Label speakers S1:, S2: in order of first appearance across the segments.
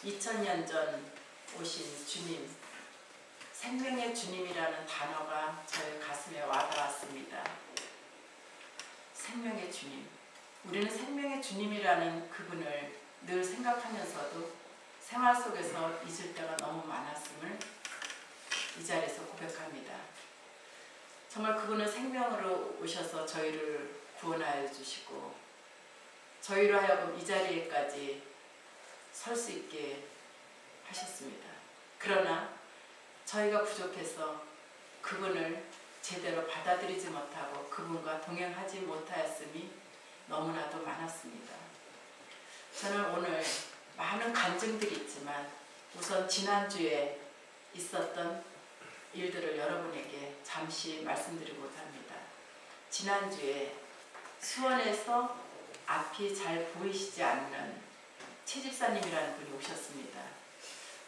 S1: 2000년 전 오신 주님, 생명의 주님이라는 단어가 저의 가슴에 와닿았습니다. 생명의 주님. 우리는 생명의 주님이라는 그분을 늘 생각하면서도 생활 속에서 잊을 때가 너무 많았음을 이 자리에서 고백합니다. 정말 그분은 생명으로 오셔서 저희를 구원하여 주시고 저희로 하여금 이 자리에까지 설 수 있게 하셨습니다. 그러나 저희가 부족해서 그분을 제대로 받아들이지 못하고 그분과 동행하지 못하였음이 너무나도 많았습니다. 저는 오늘 많은 간증들이 있지만 우선 지난주에 있었던 일들을 여러분에게 잠시 말씀드리고자 합니다. 지난주에 수원에서 앞이 잘 보이시지 않는 최 집사님이라는 분이 오셨습니다.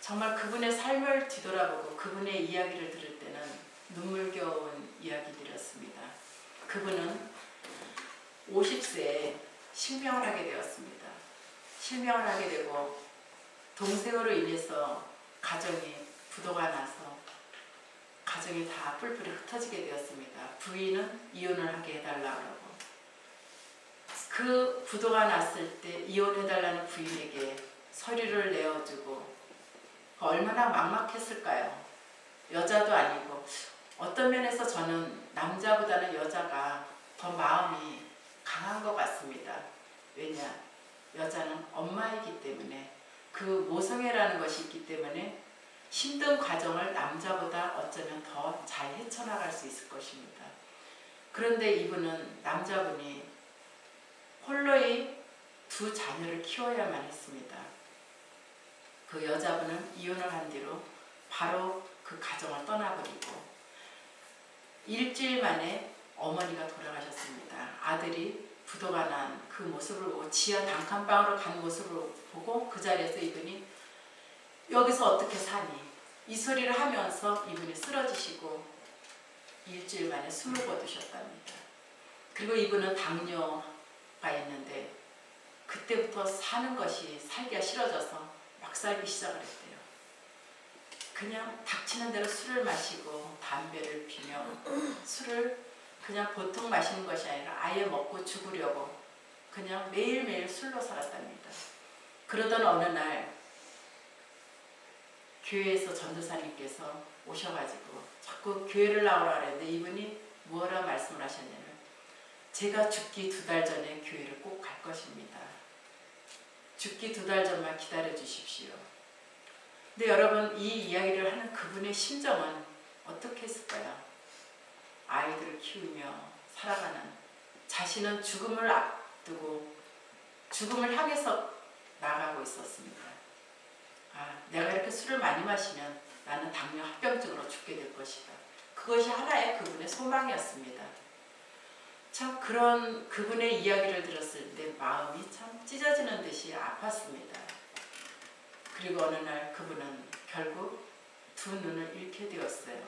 S1: 정말 그분의 삶을 뒤돌아보고 그분의 이야기를 들을 때는 눈물겨운 이야기들이었습니다. 그분은 50세에 실명을 하게 되었습니다. 실명을 하게 되고 동생으로 인해서 가정이 부도가 나서 가정이 다 뿔뿔이 흩어지게 되었습니다. 부인은 이혼을 하게 해달라고. 그 부도가 났을 때 이혼해달라는 부인에게 서류를 내어주고 얼마나 막막했을까요? 여자도 아니고 어떤 면에서 저는 남자보다는 여자가 더 마음이 강한 것 같습니다. 왜냐? 여자는 엄마이기 때문에 그 모성애라는 것이 있기 때문에 힘든 과정을 남자보다 어쩌면 더 잘 헤쳐나갈 수 있을 것입니다. 그런데 이분은 남자분이 홀로의 두 자녀를 키워야만 했습니다. 그 여자분은 이혼을 한 뒤로 바로 그 가정을 떠나버리고 일주일 만에 어머니가 돌아가셨습니다. 아들이 부도가 난 그 모습을 보고 지하 단칸방으로 간 모습을 보고 그 자리에서 이분이 여기서 어떻게 사니? 이 소리를 하면서 이분이 쓰러지시고 일주일 만에 숨을 거두셨답니다. 그리고 이분은 당뇨가 있는데 그때부터 사는 것이 살기가 싫어져서 막 살기 시작을 했대요. 그냥 닥치는 대로 술을 마시고 담배를 피며 술을 그냥 보통 마시는 것이 아니라 아예 먹고 죽으려고 그냥 매일매일 술로 살았답니다. 그러던 어느 날 교회에서 전도사님께서 오셔가지고 자꾸 교회를 나오라 그랬는데 이분이 뭐라 말씀을 하셨냐면 제가 죽기 2달 전에 교회를 꼭 갈 것입니다. 죽기 2달 전만 기다려 주십시오. 근데 여러분 이 이야기를 하는 그분의 심정은 어떻게 했을까요? 아이들을 키우며 살아가는 자신은 죽음을 앞두고 죽음을 향해서 나가고 있었습니다. 아, 내가 이렇게 술을 많이 마시면 나는 당뇨 합병증으로 죽게 될 것이다. 그것이 하나의 그분의 소망이었습니다. 참 그런 그분의 이야기를 들었을 때 마음이 참 찢어지는 듯이 아팠습니다. 그리고 어느 날 그분은 결국 두 눈을 잃게 되었어요.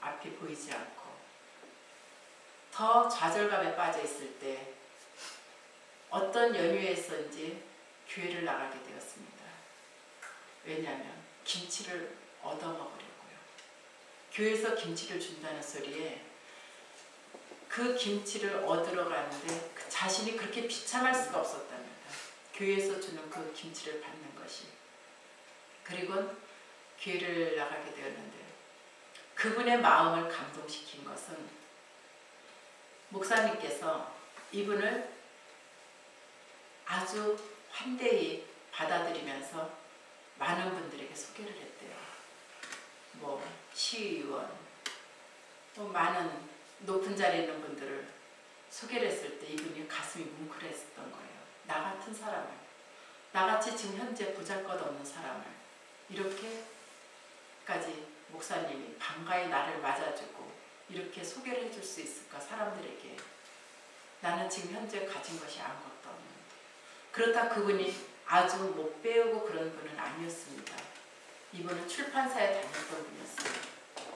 S1: 앞이 보이지 않고. 더 좌절감에 빠져 있을 때 어떤 연유에서인지 교회를 나가게 되었습니다. 왜냐하면 김치를 얻어먹으려고요. 교회에서 김치를 준다는 소리에 그 김치를 얻으러 가는데 그 자신이 그렇게 비참할 수가 없었답니다. 교회에서 주는 그 김치를 받는 것이. 그리고 교회를 나가게 되었는데 그분의 마음을 감동시킨 것은 목사님께서 이분을 아주 환대히 받아들이면서 많은 분들에게 소개를 했대요. 뭐 시의원, 뭐 많은 높은 자리에 있는 분들을 소개를 했을 때 이분이 가슴이 뭉클했었던 거예요. 나 같은 사람을, 나같이 지금 현재 보잘것없는 사람을 이렇게까지 목사님이 반가이 나를 맞아주고 이렇게 소개를 해줄 수 있을까 사람들에게. 나는 지금 현재 가진 것이 아무것도 없는데. 그렇다 그분이 아주 못 배우고 그런 분은 아니었습니다. 이분은 출판사에 다녔던 분이었어요.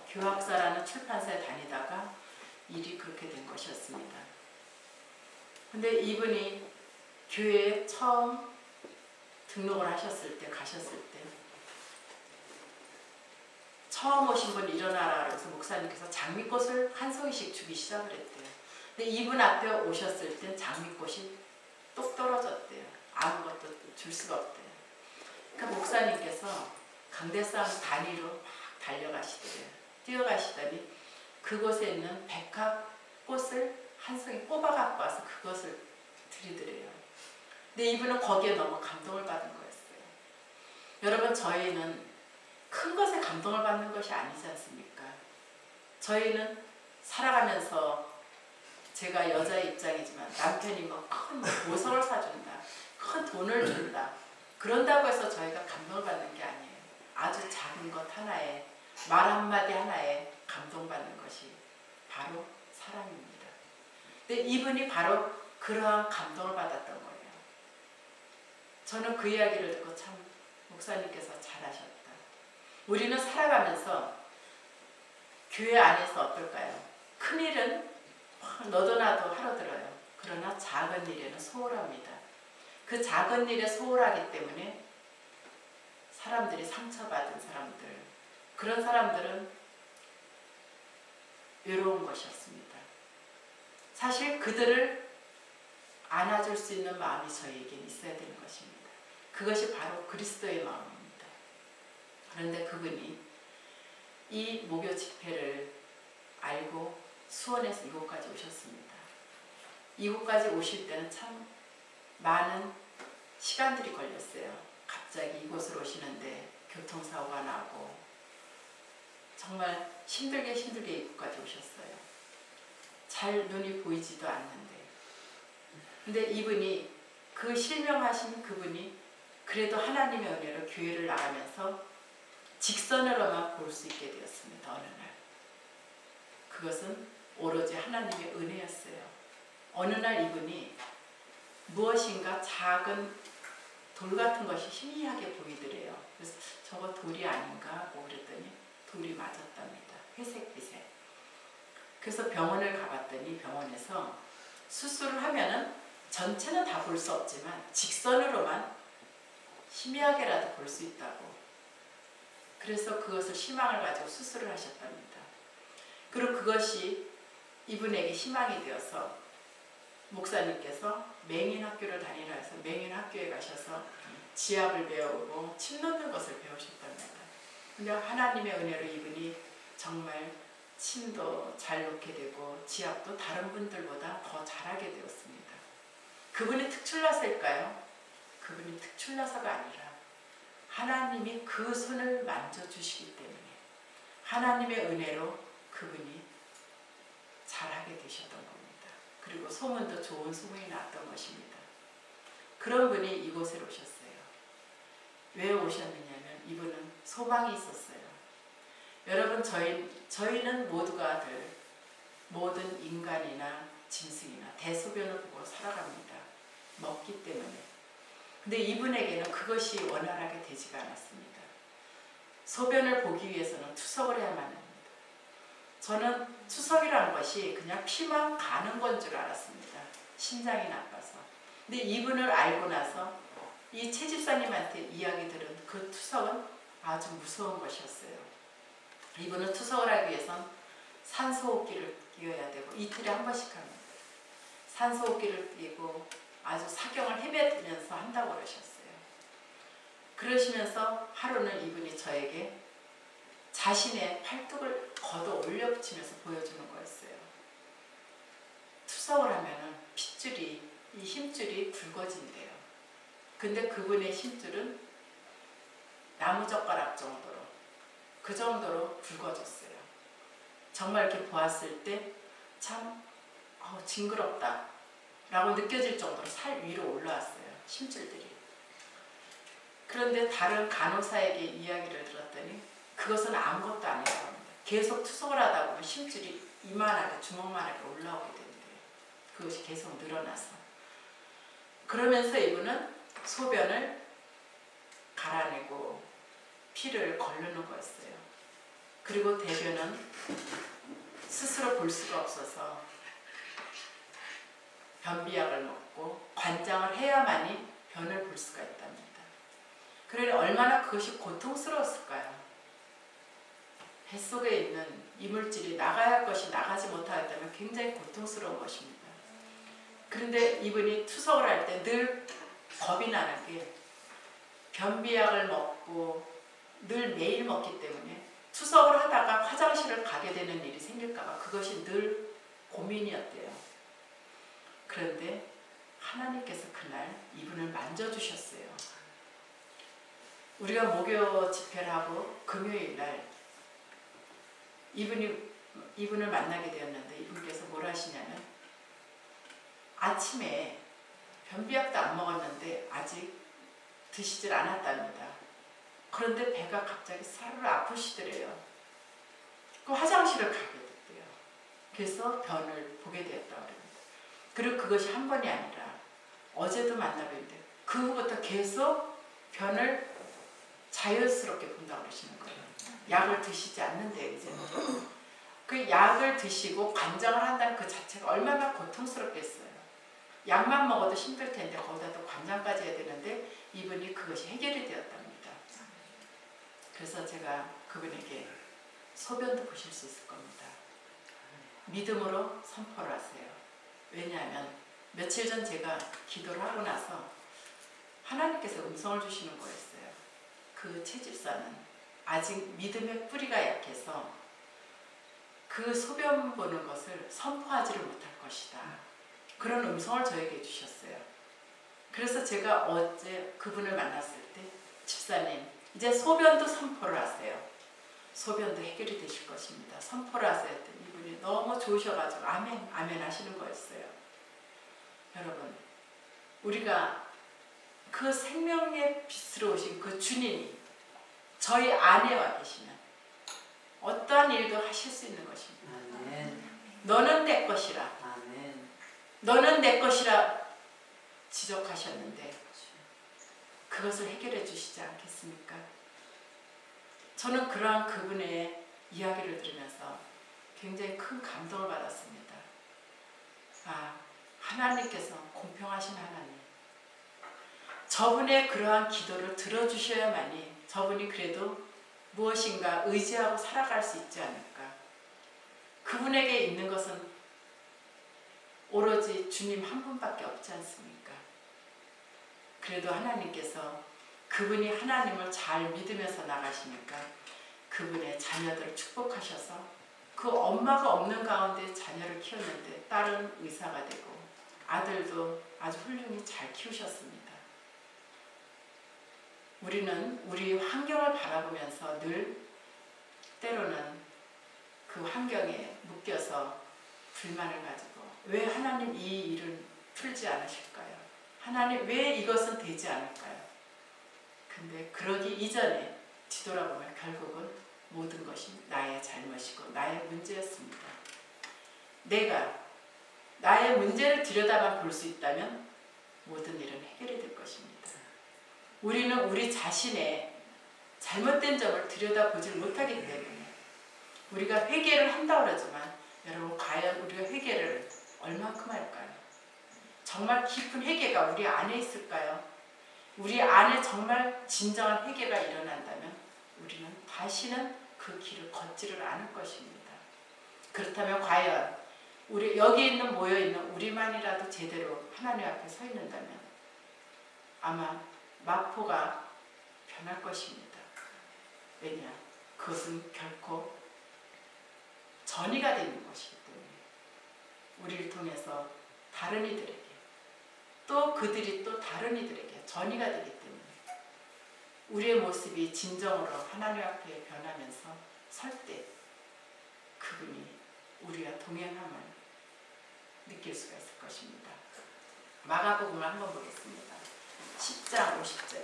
S1: 교학사라는 출판사에 다니다가 일이 그렇게 된 것이었습니다. 근데 이분이 교회에 처음 등록을 하셨을 때, 가셨을 때 처음 오신 분 일어나라 그래서 목사님께서 장미꽃을 한 송이씩 주기 시작을 했대요. 근데 이분 앞에 오셨을 때 장미꽃이 똑 떨어졌대요. 아무것도 줄 수가 없대요. 그러니까 목사님께서 강대상 단위로 막 달려가시더래요. 뛰어가시더니 그곳에 있는 백합꽃을 한 송이 뽑아 갖고 와서 그것을 드리더래요. 근데 이분은 거기에 너무 감동을 받은 거였어요. 여러분, 저희는 큰 것에 감동을 받는 것이 아니지 않습니까? 저희는 살아가면서 제가 여자의 입장이지만 남편이 뭐 큰 보석을 사준다, 큰 돈을 준다, 그런다고 해서 저희가 감동을 받는 게 아니에요. 아주 작은 것 하나에, 말 한마디 하나에 감동받는 것이 바로 사랑입니다. 근데 이분이 바로 그러한 감동을 받았던 거예요. 저는 그 이야기를 듣고 참 목사님께서 잘하셨다. 우리는 살아가면서 교회 안에서 어떨까요? 큰일은 너도 나도 하러 들어요. 그러나 작은 일에는 소홀합니다. 그 작은 일에 소홀하기 때문에 사람들이 상처받은 사람들, 그런 사람들은 외로운 것이었습니다. 사실 그들을 안아줄 수 있는 마음이 저희에게 있어야 되는 것입니다. 그것이 바로 그리스도의 마음입니다. 그런데 그분이 이 목요 집회를 알고 수원에서 이곳까지 오셨습니다. 이곳까지 오실 때는 참 많은 시간들이 걸렸어요. 갑자기 이곳으로 오시는데 교통사고가 나고 정말 힘들게 이곳까지 오셨어요. 잘 눈이 보이지도 않는데. 근데 이분이, 그 실명하신 그분이 그래도 하나님의 은혜로 교회를 나가면서 직선으로만 볼 수 있게 되었습니다. 어느 날. 그것은 오로지 하나님의 은혜였어요. 어느 날 이분이 무엇인가 작은 돌 같은 것이 희미하게 보이더래요. 그래서 저거 돌이 아닌가 뭐 그랬더니 돌이 맞았답니다. 회색빛에. 그래서 병원을 가봤더니 병원에서 수술을 하면은 전체는 다 볼 수 없지만 직선으로만 희미하게라도 볼 수 있다고. 그래서 그것을 희망을 가지고 수술을 하셨답니다. 그리고 그것이 이분에게 희망이 되어서 목사님께서 맹인학교를 다니라 해서 맹인학교에 가셔서 지압을 배우고 침 놓는 것을 배우셨답니다. 근데 하나님의 은혜로 이분이 정말 침도 잘 놓게 되고 지압도 다른 분들보다 더 잘하게 되었습니다. 그분이 특출나서일까요? 그분이 특출나서가 아니라 하나님이 그 손을 만져주시기 때문에 하나님의 은혜로 그분이 잘하게 되셨던 겁니다. 그리고 소문도 좋은 소문이 났던 것입니다. 그런 분이 이곳에 오셨어요. 왜 오셨느냐면 이분은 소망이 있었어요. 여러분, 저희는 모두가 모든 인간이나 짐승이나 대소변을 보고 살아갑니다. 먹기 때문에. 근데 이분에게는 그것이 원활하게 되지가 않았습니다. 소변을 보기 위해서는 투석을 해야만 합니다. 저는 투석이라는 것이 그냥 피만 가는 건 줄 알았습니다. 심장이 나빠서. 근데 이분을 알고 나서 이 최 집사님한테 이야기 들은 그 투석은 아주 무서운 것이었어요. 이분은 투석을 하기 위해선 산소호흡기를 끼워야 되고 이틀에 한 번씩 합니다. 산소호흡기를 끼고 아주 사경을 헤매면서 한다고 그러셨어요. 그러시면서 하루는 이분이 저에게 자신의 팔뚝을 걷어 올려 붙이면서 보여주는 거였어요. 투석을 하면은 핏줄이, 이 힘줄이 굵어진대요. 근데 그분의 힘줄은 나무젓가락 정도로, 그 정도로 굵어졌어요. 정말 이렇게 보았을 때 참 징그럽다 라고 느껴질 정도로 살 위로 올라왔어요. 힘줄들이. 그런데 다른 간호사에게 이야기를 들었더니 그것은 아무것도 아니라고 합니다. 계속 투석을 하다 보면 힘줄이 이만하게, 주먹만하게 올라오게 된대요. 그것이 계속 늘어나서. 그러면서 이분은 소변을 갈아내고 피를 거르는 거였어요. 그리고 대변은 스스로 볼 수가 없어서 변비약을 먹고 관장을 해야만이 변을 볼 수가 있답니다. 그러니 얼마나 그것이 고통스러웠을까요? 뱃속에 있는 이물질이 나가야 할 것이 나가지 못하였다면 굉장히 고통스러운 것입니다. 그런데 이분이 투석을 할 때 늘 겁이 나는 게 변비약을 먹고 늘 매일 먹기 때문에 투석을 하다가 화장실을 가게 되는 일이 생길까봐 그것이 늘 고민이었대요. 그런데 하나님께서 그날 이분을 만져주셨어요. 우리가 목요 집회를 하고 금요일날 이분을 만나게 되었는데 이분께서 뭘 하시냐면 아침에 변비약도 안 먹었는데 아직 드시질 않았답니다. 그런데 배가 갑자기 사르르 아프시더래요. 그 화장실을 가게 됐대요. 그래서 변을 보게 되었다고 합니다. 그리고 그것이 한 번이 아니라 어제도 만나뵀는데 그 후부터 계속 변을 자연스럽게 본다고 그러시는 거예요. 약을 드시지 않는데 이제는. 그 약을 드시고 관장을 한다는 그 자체가 얼마나 고통스럽겠어요. 약만 먹어도 힘들 텐데 거기다 또 관장까지 해야 되는데 이분이 그것이 해결이 되었답니다. 그래서 제가 그분에게 소변도 보실 수 있을 겁니다. 믿음으로 선포를 하세요. 왜냐하면 며칠 전 제가 기도를 하고 나서 하나님께서 음성을 주시는 거였어요. 그 채집사는 아직 믿음의 뿌리가 약해서 그 소변 보는 것을 선포하지를 못할 것이다. 그런 음성을 저에게 주셨어요. 그래서 제가 어제 그분을 만났을 때 집사님 이제 소변도 선포를 하세요. 소변도 해결이 되실 것입니다. 선포를 하세요 했더니 이분이 너무 좋으셔가지고 아멘 아멘 하시는 거였어요. 여러분 우리가 그 생명의 빛으로 오신 그 주님이 저희 안에 와 계시면 어떠한 일도 하실 수 있는 것입니다.
S2: 아멘.
S1: 너는 내 것이라.
S2: 아멘.
S1: 너는 내 것이라 지적하셨는데 그것을 해결해 주시지 않겠습니까? 저는 그러한 그분의 이야기를 들으면서 굉장히 큰 감동을 받았습니다. 아, 하나님께서 공평하신 하나님. 저분의 그러한 기도를 들어주셔야만이 저분이 그래도 무엇인가 의지하고 살아갈 수 있지 않을까. 그분에게 있는 것은 오로지 주님 한 분밖에 없지 않습니까? 그래도 하나님께서 그분이 하나님을 잘 믿으면서 나가시니까 그분의 자녀들을 축복하셔서 그 엄마가 없는 가운데 자녀를 키웠는데 딸은 의사가 되고 아들도 아주 훌륭히 잘 키우셨습니다. 우리는 우리 환경을 바라보면서 늘 때로는 그 환경에 묶여서 불만을 가지고 왜 하나님 이 일을 풀지 않으실까요? 하나님 왜 이것은 되지 않을까요? 근데 그러기 이전에 뒤돌아보면 결국은 모든 것이 나의 잘못이고 나의 문제였습니다. 내가 나의 문제를 들여다만 볼 수 있다면 모든 일은 해결이 될 것입니다. 우리는 우리 자신의 잘못된 점을 들여다보질 못하기 때문에 우리가 회개를 한다고 그러지만 여러분 과연 우리가 회개를 얼마큼 할까요? 정말 깊은 회개가 우리 안에 있을까요? 우리 안에 정말 진정한 회개가 일어난다면 우리는 다시는 그 길을 걷지를 않을 것입니다. 그렇다면 과연 우리 여기 있는 모여있는 우리만이라도 제대로 하나님 앞에 서 있는다면 아마 마포가 변할 것입니다. 왜냐? 그것은 결코 전이가 되는 것이기 때문에 우리를 통해서 다른 이들에게 또 그들이 또 다른 이들에게 전이가 되기 때문에 우리의 모습이 진정으로 하나님 앞에 변하면서 설 때 그분이 우리와 동행함을 느낄 수가 있을 것입니다. 마가복음을 한번 보겠습니다. 10장 50절.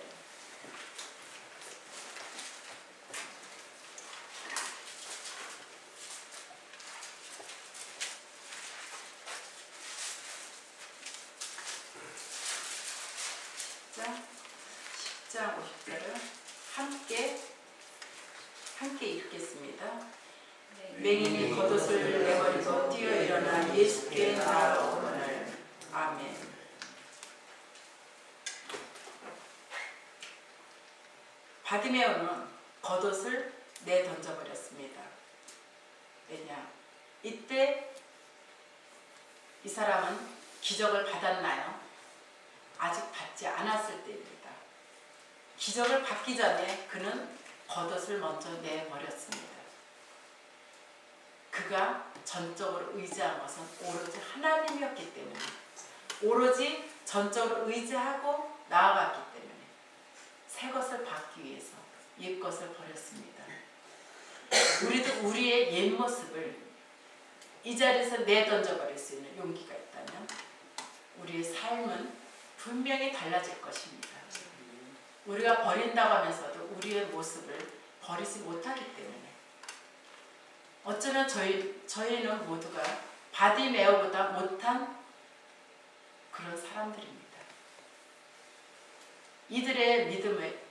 S1: 자, 50절을 함께 읽겠습니다. 맹인이 겉옷을 내버리고 뛰어 일어나 예수께 나아오거늘. 아멘. 바디메오는 겉옷을 내던져버렸습니다. 왜냐? 이때 이 사람은 기적을 받았나요? 아직 받지 않았을 때입니다. 기적을 받기 전에 그는 겉옷을 먼저 내버렸습니다. 그가 전적으로 의지한 것은 오로지 하나님이었기 때문에, 오로지 전적으로 의지하고 나아갔기 때문에 새 것을 받기 위해서 옛 것을 버렸습니다. 우리도 우리의 옛 모습을 이 자리에서 내던져버릴 수 있는 용기가 있다면 우리의 삶은 분명히 달라질 것입니다. 우리가 버린다고 하면서도 우리의 모습을 버리지 못하기 때문에 어쩌면 저희는 모두가 바디메오보다 못한 그런 사람들입니다. 이들의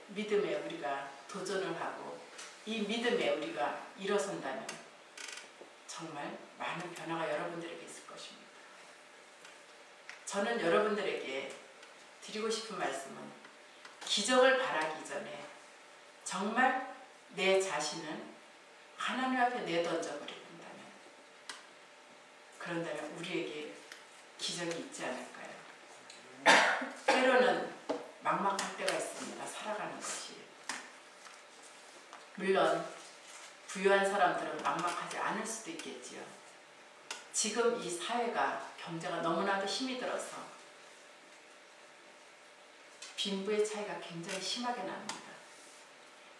S1: 믿음에 우리가 도전을 하고 이 믿음에 우리가 일어선다면 정말 많은 변화가 여러분들에게 있을 것입니다. 저는 여러분들에게 드리고 싶은 말씀은 기적을 바라기 전에 정말 내 자신을 하나님 앞에 내던져 버린다면, 그런다면 우리에게 기적이 있지 않을까요? 때로는 막막할 때가 있습니다. 살아가는 것이. 물론 부유한 사람들은 막막하지 않을 수도 있겠지요. 지금 이 사회가 경제가 너무나도 힘이 들어서 빈부의 차이가 굉장히 심하게 납니다.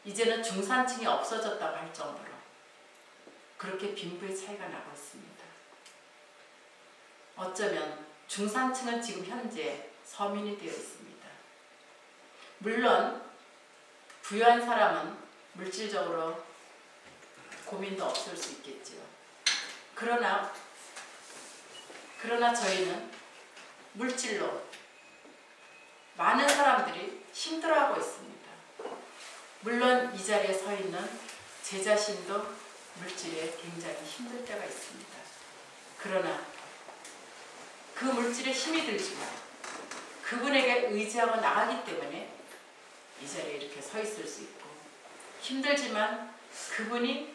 S1: 이제는 중산층이 없어졌다고 할 정도로 그렇게 빈부의 차이가 나고 있습니다. 어쩌면 중산층은 지금 현재 서민이 되어 있습니다. 물론 부유한 사람은 물질적으로 고민도 없을 수 있겠지요. 그러나 저희는 물질로 많은 사람들이 힘들어하고 있습니다. 물론 이 자리에 서 있는 제 자신도 물질에 굉장히 힘들 때가 있습니다. 그러나 그 물질에 힘이 들지만 그분에게 의지하고 나가기 때문에 이 자리에 이렇게 서 있을 수 있고, 힘들지만 그분이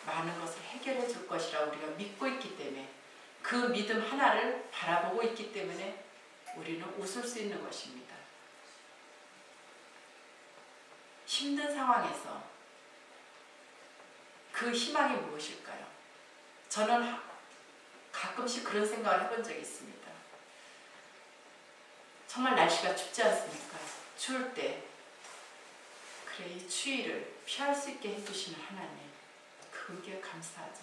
S1: 많은 것을 해결해 줄 것이라 우리가 믿고 있기 때문에, 그 믿음 하나를 바라보고 있기 때문에 우리는 웃을 수 있는 것입니다. 힘든 상황에서 그 희망이 무엇일까요? 저는 가끔씩 그런 생각을 해본 적이 있습니다. 정말 날씨가 춥지 않습니까? 추울 때 그래, 이 추위를 피할 수 있게 해주시는 하나님, 그분께 감사하죠.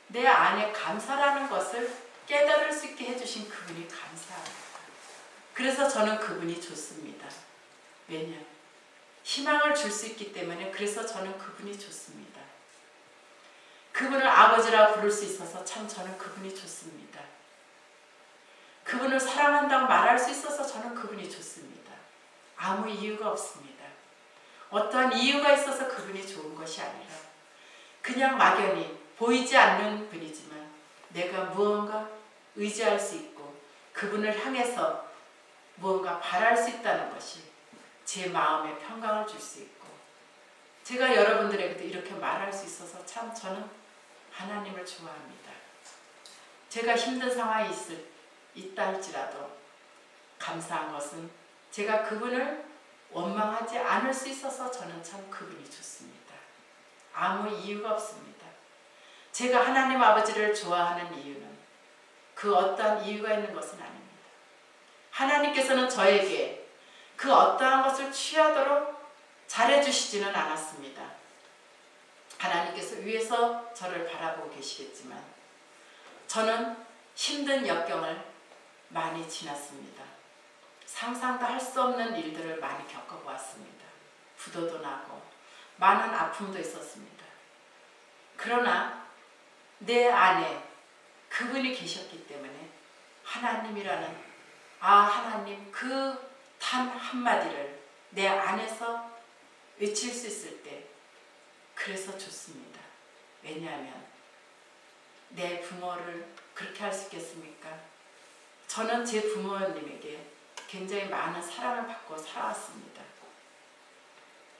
S1: 내 안에 감사라는 것을 깨달을 수 있게 해주신 그분이 감사합니다. 그래서 저는 그분이 좋습니다. 왜냐? 희망을 줄 수 있기 때문에. 그래서 저는 그분이 좋습니다. 그분을 아버지라 부를 수 있어서 참 저는 그분이 좋습니다. 그분을 사랑한다고 말할 수 있어서 저는 그분이 좋습니다. 아무 이유가 없습니다. 어떠한 이유가 있어서 그분이 좋은 것이 아니라 그냥 막연히 보이지 않는 분이지만 내가 무언가 의지할 수 있고 그분을 향해서 무언가 바랄 수 있다는 것이 제 마음에 평강을 줄 수 있고, 제가 여러분들에게도 이렇게 말할 수 있어서 참 저는 하나님을 좋아합니다. 제가 힘든 상황이 있다 할지라도 감사한 것은 제가 그분을 원망하지 않을 수 있어서 저는 참 그분이 좋습니다. 아무 이유가 없습니다. 제가 하나님 아버지를 좋아하는 이유는 그 어떠한 이유가 있는 것은 아닙니다. 하나님께서는 저에게 그 어떠한 것을 취하도록 잘해주시지는 않았습니다. 하나님께서 위에서 저를 바라보고 계시겠지만 저는 힘든 역경을 많이 지났습니다. 상상도 할 수 없는 일들을 많이 겪어보았습니다. 부도도 나고 많은 아픔도 있었습니다. 그러나 내 안에 그분이 계셨기 때문에 하나님이라는 하나님 그 단 한마디를 내 안에서 외칠 수 있을 때 그래서 좋습니다. 왜냐하면 내 부모를 그렇게 할 수 있겠습니까? 저는 제 부모님에게 굉장히 많은 사랑을 받고 살아왔습니다.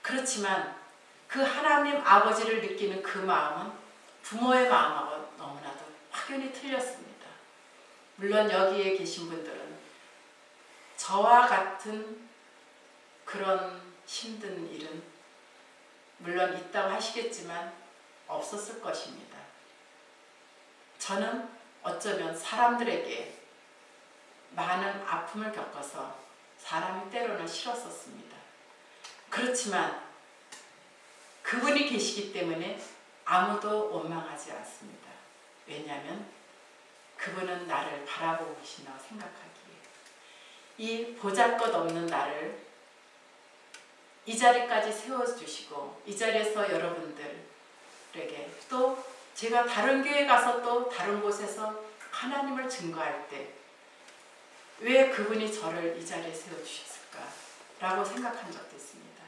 S1: 그렇지만 그 하나님 아버지를 느끼는 그 마음은 부모의 마음하고 너무나도 확연히 틀렸습니다. 물론 여기에 계신 분들은 저와 같은 그런 힘든 일은 물론 있다고 하시겠지만 없었을 것입니다. 저는 어쩌면 사람들에게 많은 아픔을 겪어서 사람이 때로는 싫었었습니다. 그렇지만 그분이 계시기 때문에 아무도 원망하지 않습니다. 왜냐하면 그분은 나를 바라보고 계신다고 생각하기에 이 보잘것없는 나를 이 자리까지 세워주시고 이 자리에서 여러분들에게 또 제가 다른 교회 가서 또 다른 곳에서 하나님을 증거할 때 왜 그분이 저를 이 자리에 세워주셨을까 라고 생각한 적도 있습니다.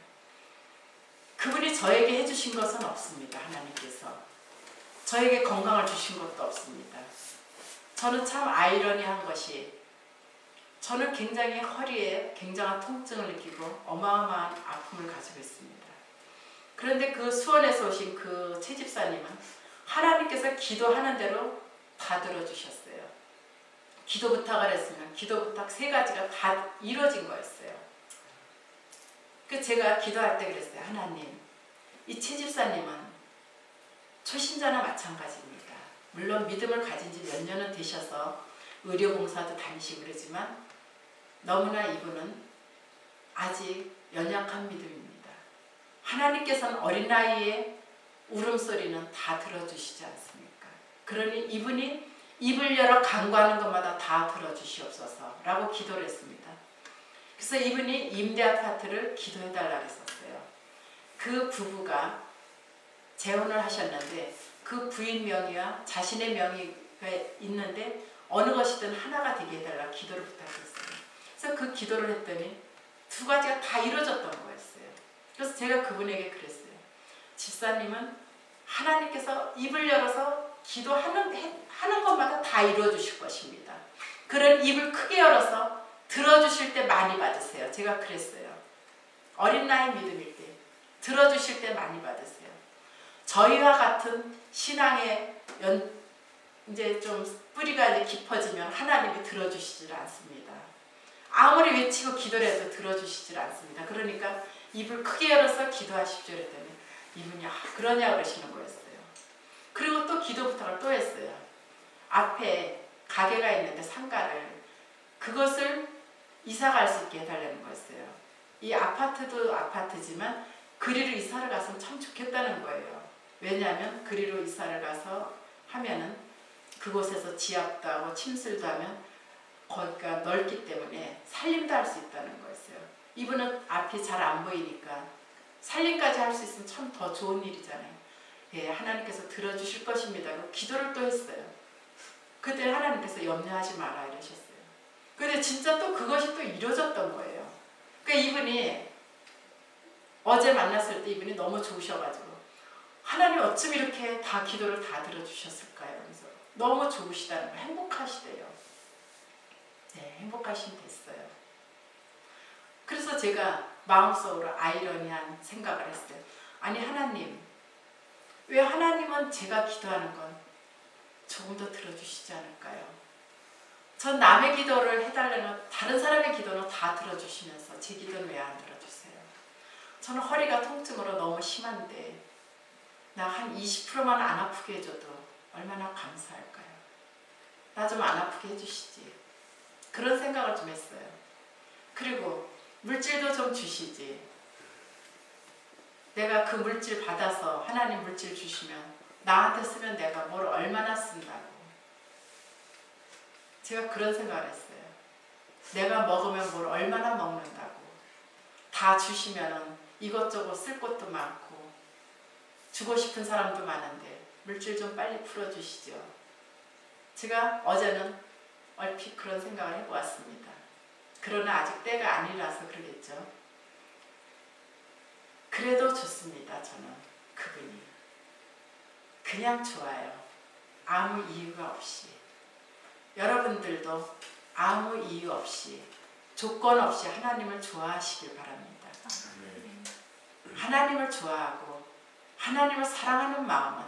S1: 그분이 저에게 해주신 것은 없습니다. 하나님께서 저에게 건강을 주신 것도 없습니다. 저는 참 아이러니한 것이 저는 굉장히 허리에 굉장한 통증을 느끼고 어마어마한 아픔을 가지고 있습니다. 그런데 그 수원에서 오신 그 채집사님은 하나님께서 기도하는 대로 다 들어주셨어요. 기도 부탁을 했으면 기도 부탁 3가지가 다 이루어진 거였어요. 그래서 제가 기도할 때 그랬어요. 하나님, 이 채집사님은 초신자나 마찬가지입니다. 물론 믿음을 가진 지 몇 년은 되셔서 의료봉사도 다니시고 그러지만 너무나 이분은 아직 연약한 믿음입니다. 하나님께서는 어린 나이에 울음소리는 다 들어주시지 않습니까? 그러니 이분이 입을 열어 간구하는 것마다 다 들어주시옵소서 라고 기도를 했습니다. 그래서 이분이 임대 아파트를 기도해달라고 했었어요. 그 부부가 재혼을 하셨는데 그 부인 명의와 자신의 명의가 있는데 어느 것이든 하나가 되게 해달라고 기도를 부탁했어요. 그래서 그 기도를 했더니 2가지가 다 이루어졌던 거였어요. 그래서 제가 그분에게 그랬어요. 집사님은 하나님께서 입을 열어서 기도하는 것마다 다 이루어 주실 것입니다. 그런 입을 크게 열어서 들어주실 때 많이 받으세요. 제가 그랬어요. 어린 나이 믿음일 때 들어주실 때 많이 받으세요. 저희와 같은 신앙의 이제 좀 뿌리가 이제 깊어지면 하나님이 들어주시질 않습니다. 아무리 외치고 기도를 해도 들어주시질 않습니다. 그러니까 입을 크게 열어서 기도하십시오 그랬더니 이분이 그러냐고 그러시는 거였어요. 그리고 또 기도 부탁을 또 했어요. 앞에 가게가 있는데 상가를 그것을 이사 갈 수 있게 해달라는 거였어요. 이 아파트도 아파트지만 그리로 이사를 갔으면 참 좋겠다는 거예요. 왜냐하면 그리로 이사를 가서 하면은 그곳에서 지압도 하고 침술도 하면 거기가 넓기 때문에 살림도 할 수 있다는 거였어요. 이분은 앞이 잘 안 보이니까 살림까지 할 수 있으면 참 더 좋은 일이잖아요. 예, 하나님께서 들어주실 것입니다. 기도를 또 했어요. 그때 하나님께서 염려하지 마라 이러셨어요. 근데 진짜 또 그것이 또 이루어졌던 거예요. 그러니까 이분이 어제 만났을 때 이분이 너무 좋으셔가지고 하나님 어쩜 이렇게 다 기도를 다 들어주셨을까요? 그래서 너무 좋으시다는 거, 행복하시대요. 네, 행복하시면 됐어요. 그래서 제가 마음속으로 아이러니한 생각을 했어요. 아니 하나님, 왜 하나님은 제가 기도하는 건 조금 더 들어주시지 않을까요? 전 남의 기도를 해달라는 다른 사람의 기도는 다 들어주시면서 제 기도는 왜 안 들어주세요? 저는 허리가 통증으로 너무 심한데 나 한 20%만 안 아프게 해줘도 얼마나 감사할까요? 나 좀 안 아프게 해주시지. 그런 생각을 좀 했어요. 그리고 물질도 좀 주시지. 내가 그 물질 받아서 하나님 물질 주시면 나한테 쓰면 내가 뭘 얼마나 쓴다고. 제가 그런 생각을 했어요. 내가 먹으면 뭘 얼마나 먹는다고. 다 주시면은 이것저것 쓸 것도 많고 주고 싶은 사람도 많은데 물질 좀 빨리 풀어주시죠. 제가 어제는 얼핏 그런 생각을 해보았습니다. 그러나 아직 때가 아니라서 그러겠죠. 그래도 좋습니다. 저는 그분이 그냥 좋아요. 아무 이유가 없이. 여러분들도 아무 이유 없이 조건 없이 하나님을 좋아하시길 바랍니다. 하나님을 좋아하고 하나님을 사랑하는 마음은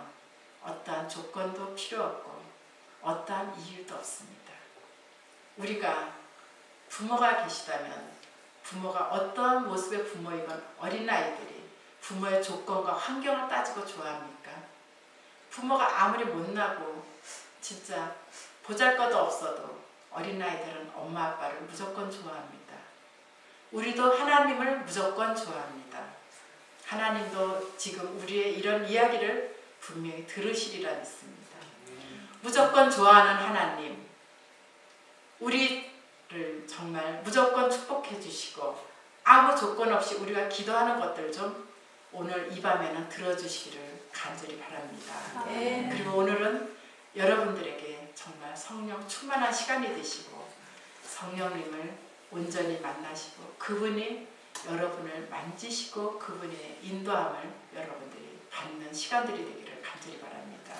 S1: 어떠한 조건도 필요 없고 어떠한 이유도 없습니다. 우리가 부모가 계시다면 부모가 어떠한 모습의 부모이건 어린아이들이 부모의 조건과 환경을 따지고 좋아합니까? 부모가 아무리 못나고 진짜 보잘것도 없어도 어린아이들은 엄마 아빠를 무조건 좋아합니다. 우리도 하나님을 무조건 좋아합니다. 하나님도 지금 우리의 이런 이야기를 분명히 들으시리라 믿습니다. 무조건 좋아하는 하나님, 우리를 정말 무조건 축복해 주시고 아무 조건 없이 우리가 기도하는 것들 좀 오늘 이 밤에는 들어주시기를 간절히 바랍니다. 그리고 오늘은 여러분들에게 정말 성령 충만한 시간이 되시고 성령님을 온전히 만나시고 그분이 여러분을 만지시고 그분의 인도함을 여러분들이 받는 시간들이 되기를 간절히 바랍니다.